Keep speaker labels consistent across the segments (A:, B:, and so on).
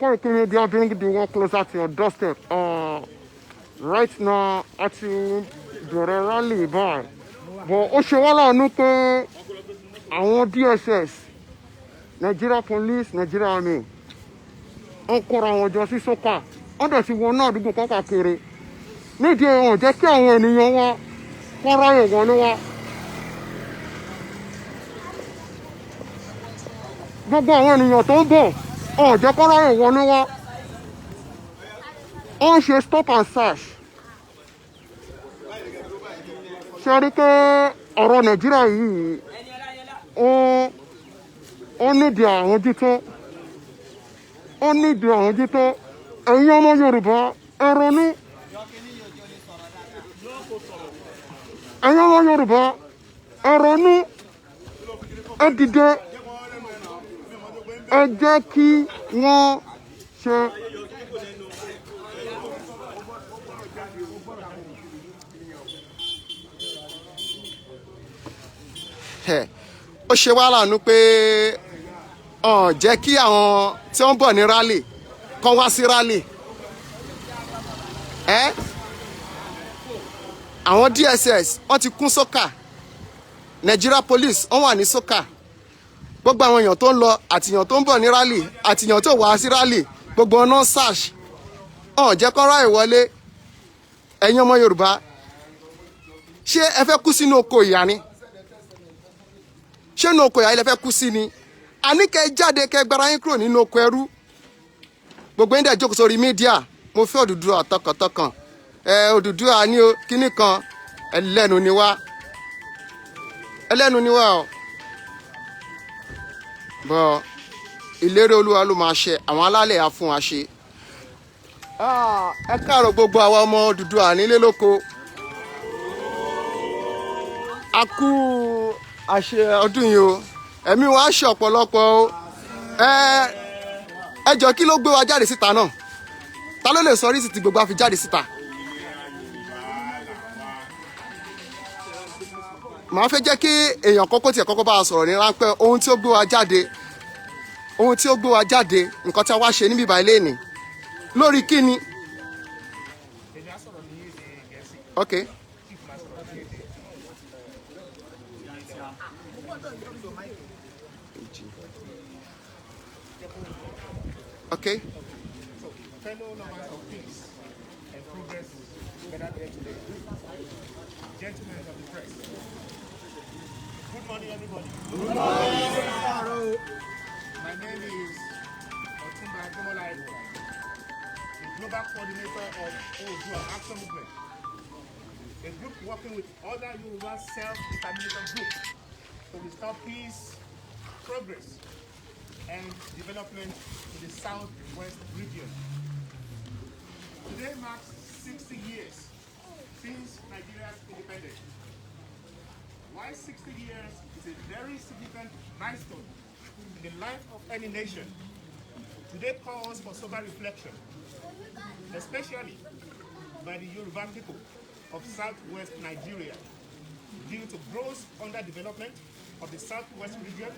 A: Africamedia bring the one closer to your doorstep. Right now, at the rally by. But ó ṣe wá láàánú pé àwọn DSS, Nigeria Police, Nigeria Army, wọ́n kóra wọn jọ sí sókà. Wọ́n dẹ̀ ti wọ náà àdúgbò káàkiri. Nídìí wọn jẹ́ kí àwọn ènìyàn wọn kọ́ra ẹ̀wọ̀n ni wọn. Gbogbo àwọn ènìyàn tó ń bọ̀ ọ̀ jẹ́ kọ́ra ẹ̀wọ̀n ni wọn. Wọ́n ń ṣe stop and search. Ṣé rí pé ọ̀rọ̀ Nàìjíríà yìí ó nídìí àmójútó. Ó nídìí àmójútó. Ẹ̀yin ọmọ Yorùbá ẹ ronú. Ẹ̀yin ọmọ Yorùbá ẹ ronú. Ẹ dìde. Ẹ jẹ́ kí wọ́n ṣe.
B: Ó ṣe wá láàánú pé jẹ́ kí àwọn tí wọ́n bọ̀ ní rally kàn wá sí rally. Àwọn DSS wọ́n ti kún sókà. Nigeria Police wọ́n wà ní sókà. Gbogbo àwọn èèyàn tó ń lọ àtìyàn tó ń bọ̀ ní rally àtìyàn tó wá sí rally gbogbo ọ̀nà search. Jẹ́ kó ráyè wọlé. Ẹ̀yin ọmọ Yorùbá ṣé ẹ fẹ́ kú sínú oko ìyà ni? Ṣé inú oko ìyà ilẹ̀ fẹ́ kú sí ni? Àní kẹ́ jáde kẹ́ gbára yín kúrò nínú oko ẹrú. Gbogbo yín dẹ̀ jókòó sórí mídíà. Mo fẹ́ Odùduwà tọkàntọkàn. Odùduwà ní kíní kan ẹlẹ́nu ni wá. Ẹlẹ́nu ni wá o. Bọ́ ìlérí Olúwa ló máa ṣe. Àwọn alálẹ̀ á fún wa ṣe. Ẹ káàárọ̀ gbogbo àwa ọmọ Odùduwà nílé lóko. A kú àṣẹ ọdún yìí o. Ẹ̀mí wa ṣe ọ̀pọ̀lọpọ̀ o. Ẹ jọ kí ló gbé wa jáde síta náà? Ta ló lè sọ rí sí ti gbogbo àfi jáde síta? Màá fẹ́ jẹ́ kí èèyàn kọ́kọ́ tiẹ̀ kọ́kọ́ bá a sọ̀rọ̀ ní ráńpẹ́ ohun tí ó gbé wa jáde. Ohun tí ó gbé wa jáde, nǹkan tí a wá ṣe níbí báyìí lénìí. Lórí kí ni? Okay. Okay.
C: So, fellow lovers of peace and progress gathered here today. Gentlemen of the press. Good morning, everybody. Good morning. My name is Otumba Ademola, the Global Coordinator of Odua Action Movement, a group working with other Yoruba self-determination groups to restore peace, progress, and development in the southwest region. Today marks 60 years since Nigeria's independence. Why 60 years is a very significant milestone in the life of any nation. Today calls for sober reflection, especially by the Yoruba people of southwest Nigeria, due to gross underdevelopment of the southwest region,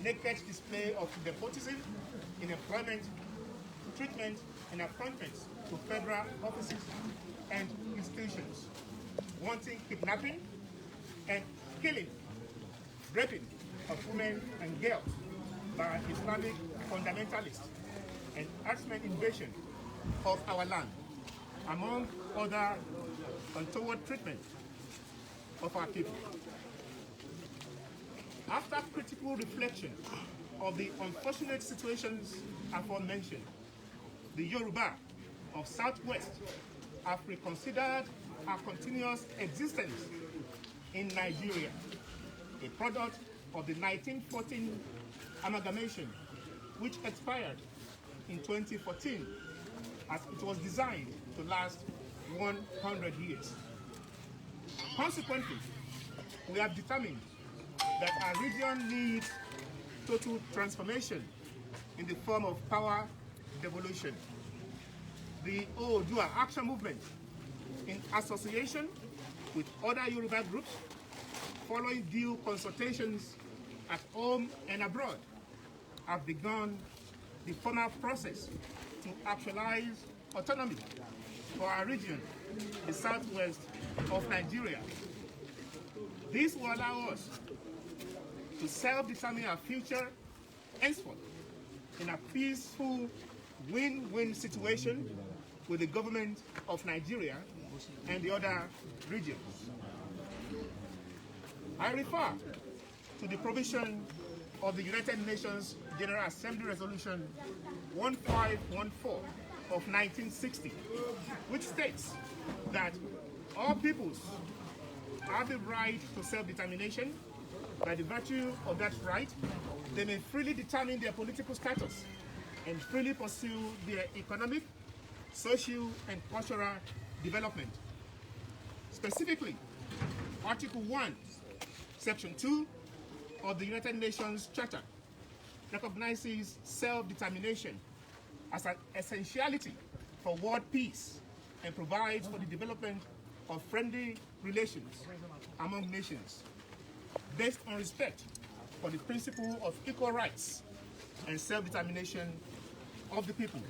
C: naked display of nepotism in employment, treatment, and appointments to federal offices and institutions, wanting kidnapping and killing, raping of women and girls by Islamic fundamentalists, and herdsmen invasion of our land, among other untoward treatment of our people. After critical reflection of the unfortunate situations aforementioned, the Yoruba of Southwest have reconsidered our continuous existence in Nigeria, a product of the 1914 amalgamation, which expired in 2014, as it was designed to last 100 years. Consequently, we have determined that our region needs total transformation in the form of power devolution. The Odua Action Movement, in association with other Yoruba groups, following due consultations at home and abroad, have begun the formal process to actualize autonomy for our region, the southwest of Nigeria. This will allow us to self-determine our future henceforth in a peaceful win-win situation with the government of Nigeria and the other regions. I refer to the provision of the United Nations General Assembly Resolution 1514 of 1960, which states that all peoples have the right to self-determination. By the virtue of that right, they may freely determine their political status and freely pursue their economic, social, and cultural development. Specifically, Article 1, Section 2 of the United Nations Charter recognizes self-determination as an essentiality for world peace and provides for the development of friendly relations among nations based on respect for the principle of equal rights and self-determination of the people.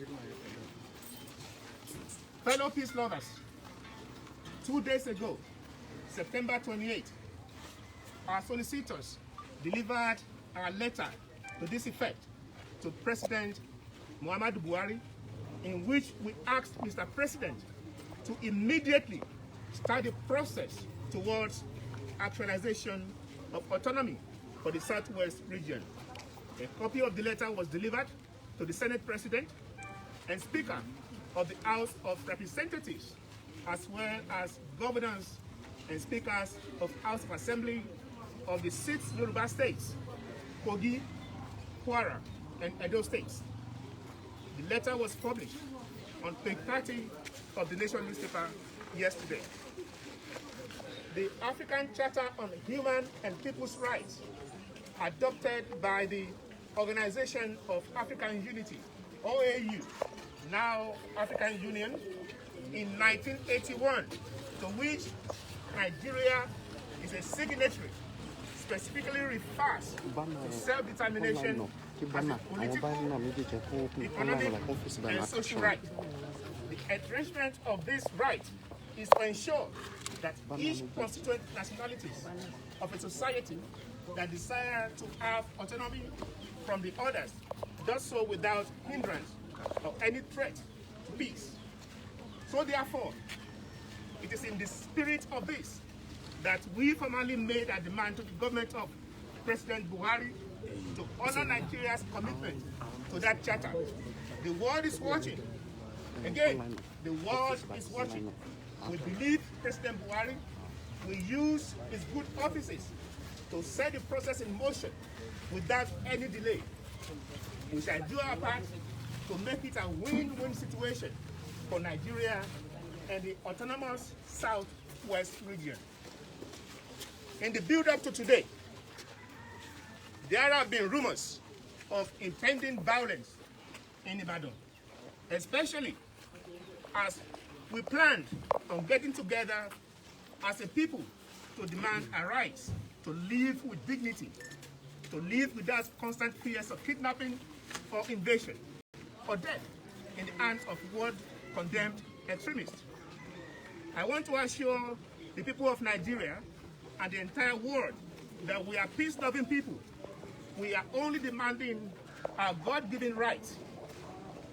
C: Fellow peace lovers, 2 days ago, September 28, our solicitors delivered our letter to this effect to President Muhammadu Buhari, in which we asked Mr. President to immediately start the process towards actualization of autonomy for the Southwest region. A copy of the letter was delivered to the Senate President and Speaker of the House of Representatives, as well as governors and speakers of House of Assembly of the 6 Yoruba states, Kogi, Kwara, and Edo states. The letter was published on page 30 of the Nation newspaper yesterday. The African Charter on Human and People's Rights, adopted by the Organization of African Unity, OAU, now African Union, in 1981, to which Nigeria is a signatory, specifically refers to self-determination as a political, economic, and social right. The entrenchment of this right is to ensure that each constituent nationalities of a society that desire to have autonomy from the others does so without hindrance or any threat to peace. So therefore, it is in the spirit of this that we formally made a demand to the government of President Buhari to honor Nigeria's commitment to that charter. The world is watching. Again, the world is watching. We believe President Buhari will use his good offices to set the process in motion without any delay. We shall do our part to make it a win-win situation for Nigeria and the autonomous Southwest region. In the build-up to today, there have been rumors of impending violence in Ibadan, especially as we planned on getting together as a people to demand a right to live with dignity, to live without constant fears of kidnapping or invasion or death in the hands of world-condemned extremists. I want to assure the people of Nigeria and the entire world that we are peace-loving people. We are only demanding our God-given rights,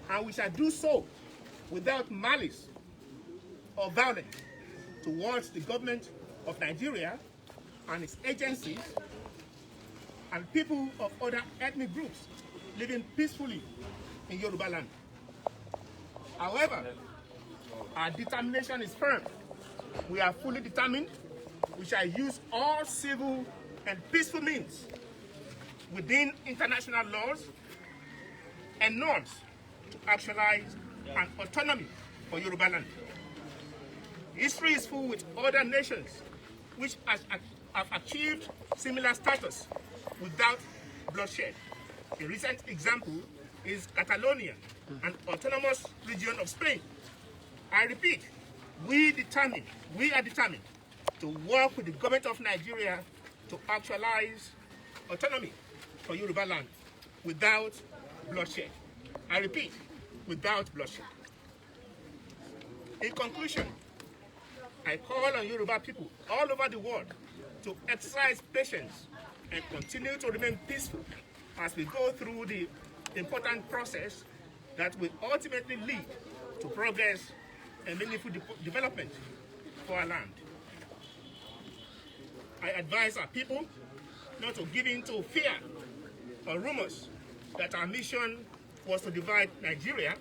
C: and we shall do so without malice or violence towards the government of Nigeria and its agencies and people of other ethnic groups living peacefully in Yoruba land. However, our determination is firm. We are fully determined. We shall use all civil and peaceful means within international laws and norms to actualize an autonomy for Yoruba land. History is full with other nations which have achieved similar status without bloodshed. A recent example is Catalonia, an autonomous region of Spain. I repeat, we are determined to work with the government of Nigeria to actualize autonomy for Yoruba land without bloodshed. I repeat, without bloodshed. In conclusion, I call on Yoruba people all over the world to exercise patience and continue to remain peaceful as we go through the important process that will ultimately lead to progress and meaningful development for our land. I advise our people not to give in to fear or rumors that our mission was to divide Nigeria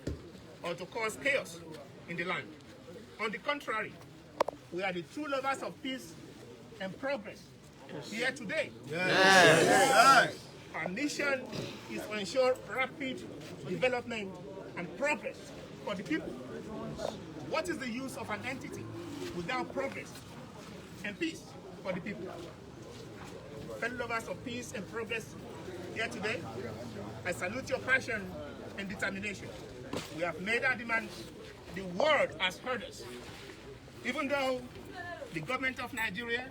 C: or to cause chaos in the land. On the contrary, we are the true lovers of peace and progress here today. Yes. Our mission is to ensure rapid development and progress for the people. What is the use of an entity without progress and peace for the people? Fellow lovers of peace and progress here today, I salute your passion and determination. We have made our demands. The world has heard us. Even though the government of Nigeria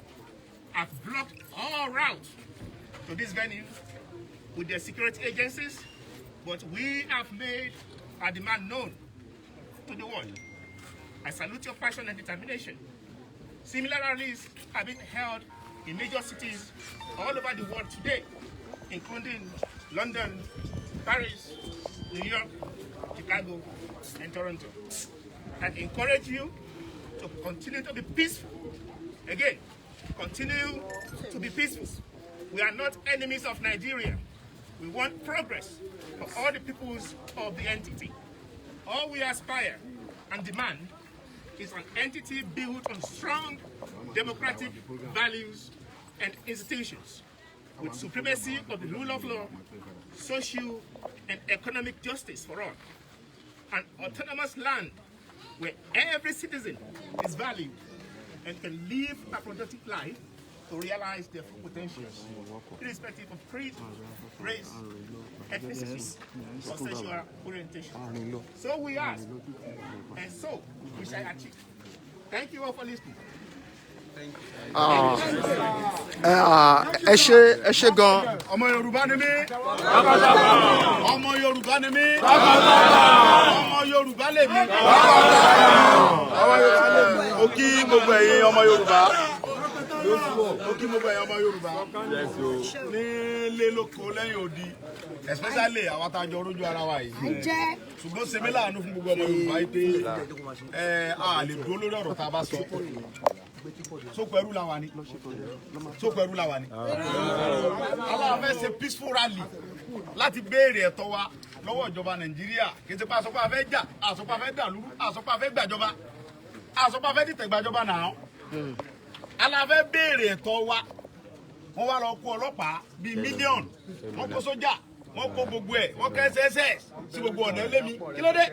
C: have blocked all routes to this venue with their security agencies, but we have made our demand known to the world. I salute your passion and determination. Similar rallies have been held in major cities all over the world today, including London, Paris, New York, Chicago, and Toronto. I encourage you to continue to be peaceful. Again, continue to be peaceful. We are not enemies of Nigeria. We want progress for all the peoples of the entity. All we aspire and demand is an entity built on strong democratic values and institutions, with supremacy of the rule of law, social and economic justice for all, an autonomous land where every citizen is valued and can live a productive life to realize their full potentials, irrespective of creed, race, ethnicity, or sexual orientation. So we ask, and so we shall achieve. Thank you all for listening.
B: ẹ ṣé gan.
C: Ọmọ Yorùbá ni mí. Ọmọ Yorùbá ni mí. Ọmọ Yorùbá lè mí. Ó kí gbogbo ẹ̀yin ọmọ Yorùbá. Ó kí gbogbo ẹ̀yin ọmọ Yorùbá. Ní ilé lóko lẹ́yìn odi, especially àwọn àtàjọ orójú ara wa yìí. Ṣùgbọ́n ṣe mí láàánú fún gbogbo ọmọ Yorùbá yìí pé a lè dúró lórí ọ̀rọ̀ tá a bá sọ. Sóko ẹrú la wà ní. Sóko ẹrú la wà ní. Aláwọ̀ fẹ́ ṣe peaceful rally láti béèrè ẹ̀tọ́ wa lọ́wọ́ ìjọba Nàìjíríà. Kì í ṣe pé àsopọ̀ àfẹ́ jà, àsopọ̀ àfẹ́ dàlúrú, àsopọ̀ àfẹ́ gbàjọba, àsopọ̀ àfẹ́ dìtẹ̀ gbàjọba náà. Aláwọ̀ fẹ́ béèrè ẹ̀tọ́ wa. Wọ́n wá lọ kó ọlọ́pàá bíi mílíọ̀nù. Wọ́n kó sójà, wọ́n kó gbogbo ẹ̀, wọ́n kẹ́ SSS sí gbogbo ọ̀nà ẹlẹ́mi. Kí ló dé?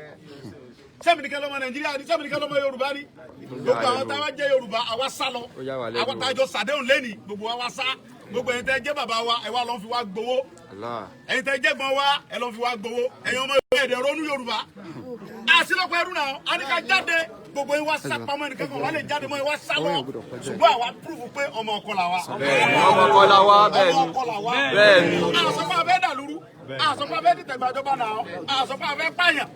C: Sẹ́mi nìkan lọ́mọ Nàìjíríà ni, sẹ́mi nìkan lọ́mọ Yorùbá ni. Gbogbo àwọn táwa jẹ́ Yorùbá àwa sá lọ. Àwọn tájọ sàdéhùn lẹ́nìí gbogbo wa sá. Gbogbo ẹ̀yin tẹ́ jẹ́ bàbá wa ẹ wá lọ fi wá gbowó. Ẹ̀yin tẹ́ jẹ́ gbọ́n wa ẹ lọ fi wá gbowó. Ẹ̀yin ọmọ Yorùbá ẹ̀dẹ̀ ronú Yorùbá. Àṣìlọ́pọ̀ ẹrú náà a ní ká jáde gbogbo yín wá sá pamọ́ ẹnìkan kan wà lè jáde mọ́ ẹ wá sá lọ. Ṣùgbọ́n àwa púrúfù pé ọmọ ọkọ là wa.
D: Ọmọ ọkọ la wa bẹ́ẹ̀ ni.
C: Àṣọpọ̀ abẹ́ dàlúrú. Àṣọpọ̀ abẹ́ dìtẹ̀gbàjọba náà. Àṣọpọ̀ abẹ́ pààyàn.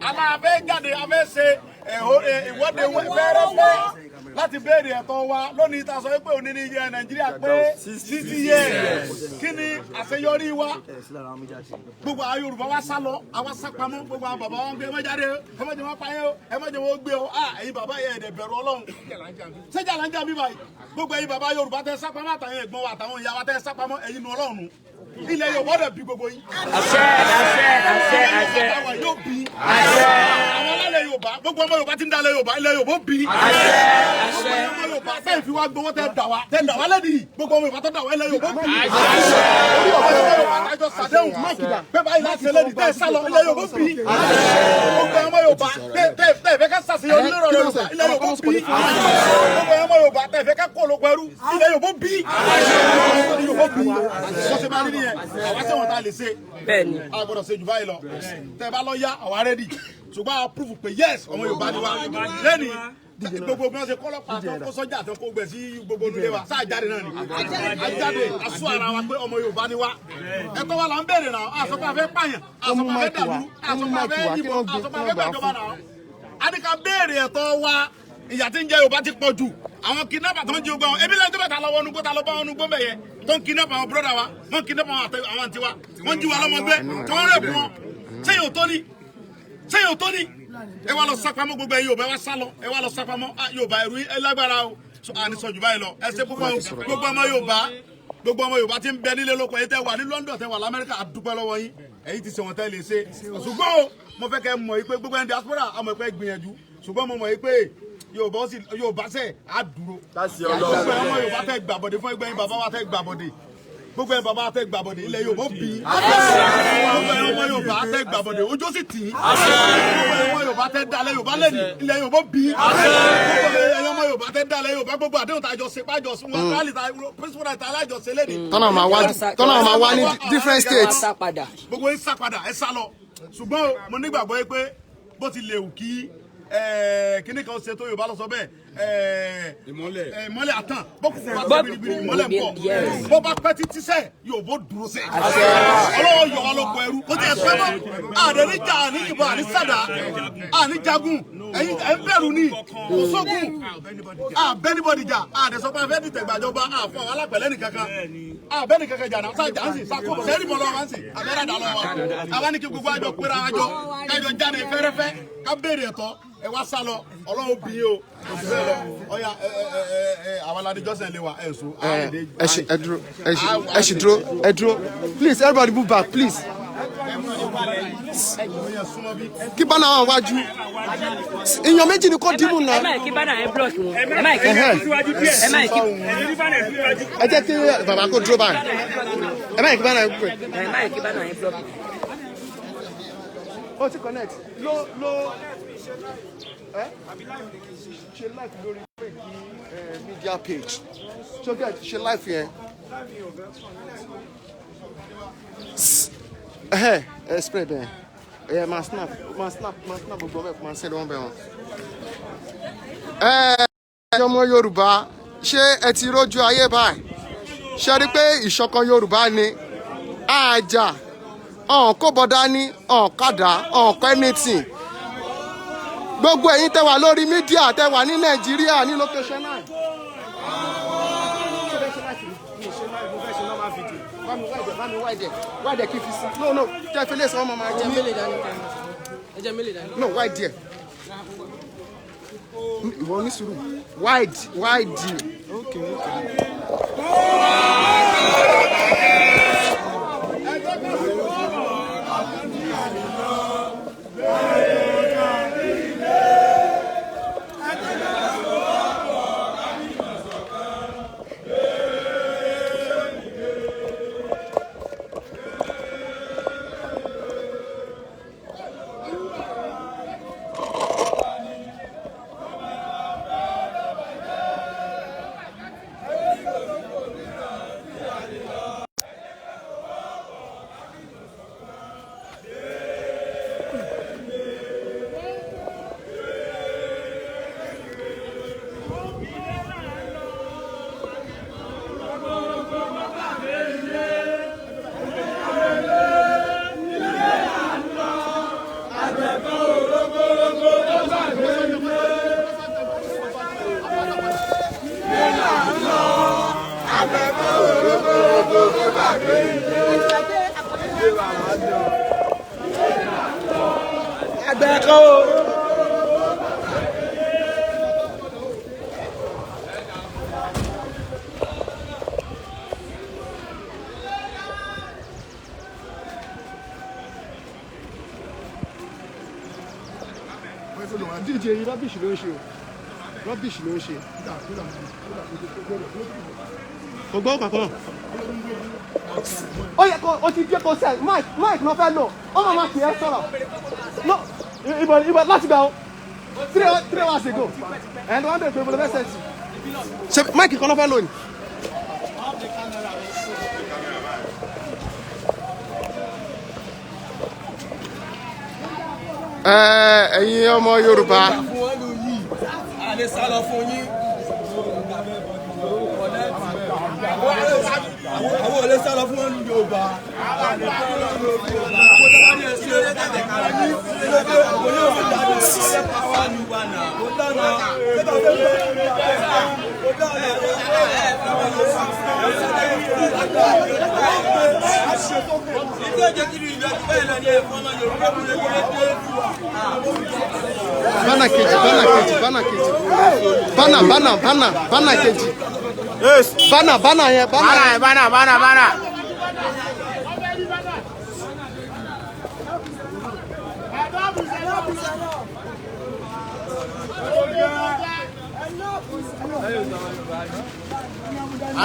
C: Àmọ́ abẹ́ jáde abẹ́ ṣe ìwọ́de fẹ́rẹ́fẹ́ láti béèrè ẹ̀tọ́ wa lónìí tá a sọ pé òní ní iye Nàìjíríà pé 60 years. Kí ni àṣeyọrí wa? Gbogbo àwọn Yorùbá wa sá lọ, àwa sá pamọ́, gbogbo àwọn bàbá wa ń gbé ẹ má jáde o, ẹ má jẹ́ wọ́n pa yẹn o, ẹ má jẹ́ wọ́n gbé o. Ẹ̀yin bàbá yẹn ẹ̀dẹ̀ bẹ̀rù Ọlọ́run. Ṣéjà là ń jà mí báyìí. Gbogbo ẹ̀yin bàbá Yorùbá tẹ́ sá pamọ́ àtàwọn ẹ̀gbọ́n wa àtàwọn ìyá wa tẹ́ sá pamọ́ ẹ̀yin nu Ọlọ́run. Ilẹ̀ Yorùbá dẹ̀ bí gbogbo yín. Àṣẹ. Àwọn yóò bí. Àwọn alálẹ̀ Yorùbá, gbogbo ọmọ Yorùbá ti ń dalẹ̀ Yorùbá, ilẹ̀ Yorùbá bí. Gbogbo ọmọ Yorùbá tẹ́ ìfi wá gbowó tẹ́ dà wá lẹ́dí. Gbogbo ọmọ Yorùbá tó dà wá ilẹ̀ Yorùbá bí. Àjọ sàdéhùn bẹ́ẹ̀ báyìí láti ṣe lẹ́dí tẹ́ sá lọ ilẹ̀ Yorùbá bí. Gbogbo ọmọ Yorùbá tẹ́ ìfẹ́ ká ṣàṣeyọrí lórí ọ̀rọ̀ Yorùbá ilẹ̀ Yorùbá bí. Gbogbo ọmọ Yorùbá tẹ́ ìfẹ́ ká kó olóko ẹrú ilẹ̀ Yorùbá bí. Wọ́n ṣe máa rí nìyẹn, àwa ṣe wọ́n ta lè ṣe. Bẹ́ẹ̀ni. A gbọ́dọ̀ ṣe jù báyìí lọ. Tẹ́ bá lọ yá àwa rẹ́dì. Ṣùgbọ́n a prove pé yes ọmọ Yorùbá ni wa. Lẹ́nìí gbogbo bí wọ́n ṣe kọ́lọ́pàá tó kó sọ́jà tó kó gbẹ̀ sí gbogbo nílé wa sáà jáde náà ni ajáde aṣọ ara wa pé ọmọ Yorùbá ni wa ẹ̀tọ́ wa là ń béèrè náà àsọpọ̀ àfẹ́ pààyàn àsọpọ̀ àfẹ́ dàlú àsọpọ̀ àfẹ́ yìnbọn àsọpọ̀ àfẹ́ gbàjọba náà a ní ká béèrè ẹ̀tọ́ wa ìyà tí ń jẹ Yorùbá ti pọ̀ jù àwọn kidnapper tó ń jí ogbà wọn ebi lẹ́yìn tó bẹ̀ ta lọ́wọ́ onugbó ta lọ́ bá onugbó bẹ̀ yẹ tó ń kidnap àwọn bọ́dà wa wọ́n kidnap àwọn àǹtí wa wọ́n jí wa lọ́mọ gbé tí wọ́n rẹ̀ bù wọn sẹ́yìn òtó ni ẹ wá lọ sápamọ́ gbogbo ẹ̀yin Yorùbá ẹ wá sá lọ ẹ wá lọ sápamọ́ Yorùbá ẹrú ẹ lágbára o àní sọ jù báyìí lọ ẹ ṣe púpọ̀ gbogbo ọmọ Yorùbá tí ń bẹ nílé lóko ẹ tẹ wà ní London tẹ wà l'Amẹ́ríkà a dúpẹ́ lọ́wọ́ yín èyí ti ṣe wọn tẹ́ lè ṣe ṣùgbọ́n o mo fẹ́ kẹ́ mọ̀ yìí pé gbogbo ẹni diaspora àmọ̀ pé gbìyànjú ṣùgbọ́n mo mọ̀ yìí pé Yorùbá sẹ̀ á dúró gbogbo ọmọ Yorùbá tẹ gbàbọ̀dé fún ẹgbẹ́ yín bàbá wa tẹ gbàbọ̀dé gbogbo ẹ bàbá tẹ gbàbọ̀dé ilẹ̀ Yorùbá bí gbogbo ẹ ọmọ Yorùbá tẹ gbàbọ̀dé ojú sì tì í gbogbo ẹ ọmọ Yorùbá tẹ dalẹ̀ Yorùbá lẹ́nu ilẹ̀ Yorùbá bí gbogbo ẹ ọmọ Yorùbá tẹ dalẹ̀ Yorùbá gbogbo àdéhùn tàjọ ṣe pàjọ sún wọn rálì principal ta alájọ ṣe lẹ́nu.
B: tọ́nà máa wá ní different states.
C: gbogbo ẹ sá padà ẹ sá lọ ṣùgbọ́n mo nígbàgbọ́ yẹ pé bó ti lè wù kí kíní kan ṣe tó Yorùbá lọ sọ bẹ́ẹ̀ ìmọ́lẹ̀ àtàn bókùnkùn bá tó biribiri ìmọ́lẹ̀ ń bọ̀ bó bá pẹ́ títí sẹ́ Yorùbá dúró sẹ́ ọlọ́wọ́ yọ wá lóko ẹrú kó tẹ̀ pẹ́ mọ́ àdéníjà àníyìnbọn ànísàdá àníjagun ẹ̀yin ẹ̀ ń bẹ̀rù ní kò sógun àbẹ́nibọ̀dì jà àdẹ̀sọ́pá fẹ́ẹ́ dìtẹ̀ gbàjọba àfọ àwọn alápẹ̀lẹ́ nìkankan àbẹ́ni kankan jà náà sájà ń sìn sákò sẹ́ẹ̀rì bọ̀ lọ́wọ́ ń sìn abẹ́rẹ́ dà lọ́wọ́ àwa ní kí gbogbo àjọ péra àjọ kájọ jáde fẹ́rẹ́fẹ́ ká béèrè ẹ̀tọ́ ẹ wá sá lọ Ọlọ́run bí yín o ọ̀ya àwọn aládé jọ́sìn lè wà ẹ̀sùn.
B: ẹ ṣì dúró please everybody move back please. kí bá náà wájú èèyàn méjì ni kò dìbò náà.
E: ẹ má kí bá náà ẹ blọọkì wọn ẹ má kí
B: ẹ jẹ́ kí bàbá kó dúró báyìí ẹ má kí bá náà ẹ
E: blọọkì.
B: ó ti connect lo ṣe live lórí media page so get ṣe live yẹn spread ẹ máa snap gbogbo ọbẹ̀ máa send wọn bẹ̀ wọn. ọmọ Yorùbá ṣé ẹ ti rójú ayé báyìí ṣe rí pé ìṣọ̀kan Yorùbá ni àjà kó bọ́dá ní kàdá kọ́ anything gbogbo ẹ̀yin tẹ́ wà lórí mídíà tẹ́ wà ní Nàìjíríà ní location náà. wáìdẹ̀ kí fi sí no jẹ́ fi lè sọ ọmọ máa jẹ́ no wáìdẹ̀ ìwọ ní sùúrù wáìdì okay. DJ rubbish ló ń ṣe rubbish ló ń ṣe. kò gbọ́ kankan. ó yẹ kó o ti jẹ́ kó sẹ́ẹ̀ mike náà fẹ́ lò ó máa pè é sọ̀rọ̀ no ìbọn láti gbà ó 3 hours ago and one day to ìbọn lọ́fẹ́ sẹ́ẹ̀tì. ṣe mike kan náà fẹ́ lò ní. ẹ̀yin ọmọ Yorùbá
D: àlè sálọ fún yín. Àwọn olè sálọ fún wọn ní Yorùbá.
B: Bana kejì. Bana kejì. Bana yẹn.
A: Bana.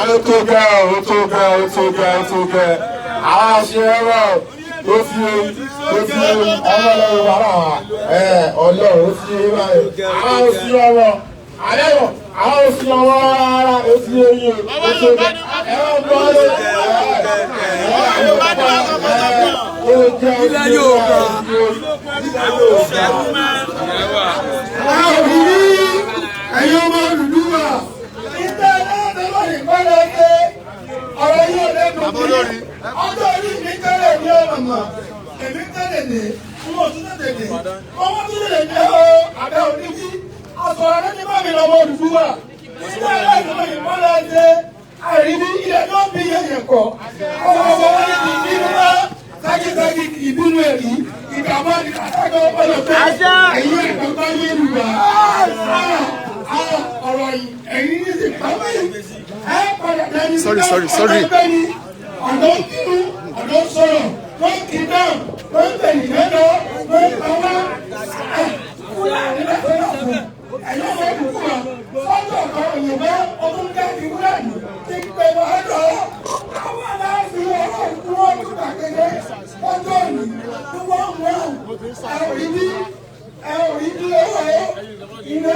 F: Ó tó gẹ́. Àwọn aṣèrò ó fi ọmọ lọ́wọ́ wàrà wa. Ọlọ́run ó fi báyìí. Àwọn òsì ọmọ. Àlẹ́wọ̀ àwọn òsì ọmọ rárá ó fi eyín ó tó gẹ́. Ẹ̀rọ gbọ́ lé. Ilẹ̀ Yorùbá. Àwọn òbí ẹ̀yin ọmọ Odùduwà. Ọ̀rọ̀ yóò lẹ́nu bí ọjọ́ orí mi tẹ́lẹ̀ ní ọ̀nà èmi tẹ́lẹ̀ ní fún òtún tẹ́lẹ̀ ní ọmọ tó lè ní abẹ́ oníkí ọ̀sọ̀rọ̀ lẹ́ni bá mi lọ́wọ́ Odùduwà nígbà láti mọ̀ ìmọ̀lá ṣe àìríbí ilẹ̀ náà bí yẹ̀yẹ̀ kọ́ ọmọ wọn ní ìbínú wá sákísákí ìbínú ẹ̀rí ìgbàmọ́ ìkàtàkọ́ ọlọ́pẹ́ ẹ̀yìn ẹ̀kọ́ bá yé lùwà ọ̀rọ̀ ẹ̀yìn ní ti pàmò
B: Sorry.
F: ọ̀dọ́ kírun ọ̀dọ́ sọ̀rọ̀ wọ́n kì í dáhùn wọ́n tẹ̀lé lẹ́dọ̀ wọ́n pàmò fúlàní lẹ́fẹ̀ẹ́ fún ẹ̀yọ́ fẹ́ kúkú wa ọjọ́ kan òyìnbó ọdún kẹ́kì fúlàní ti pè wọ́n lọ àwọn aláàfin ọ̀rọ̀ ìkúrọ̀ nígbà kéde ọjọ́ òní tí wọ́n mú ẹ̀rù ẹ̀rù ìdí ẹ̀rù ìdí ẹ̀rọ iná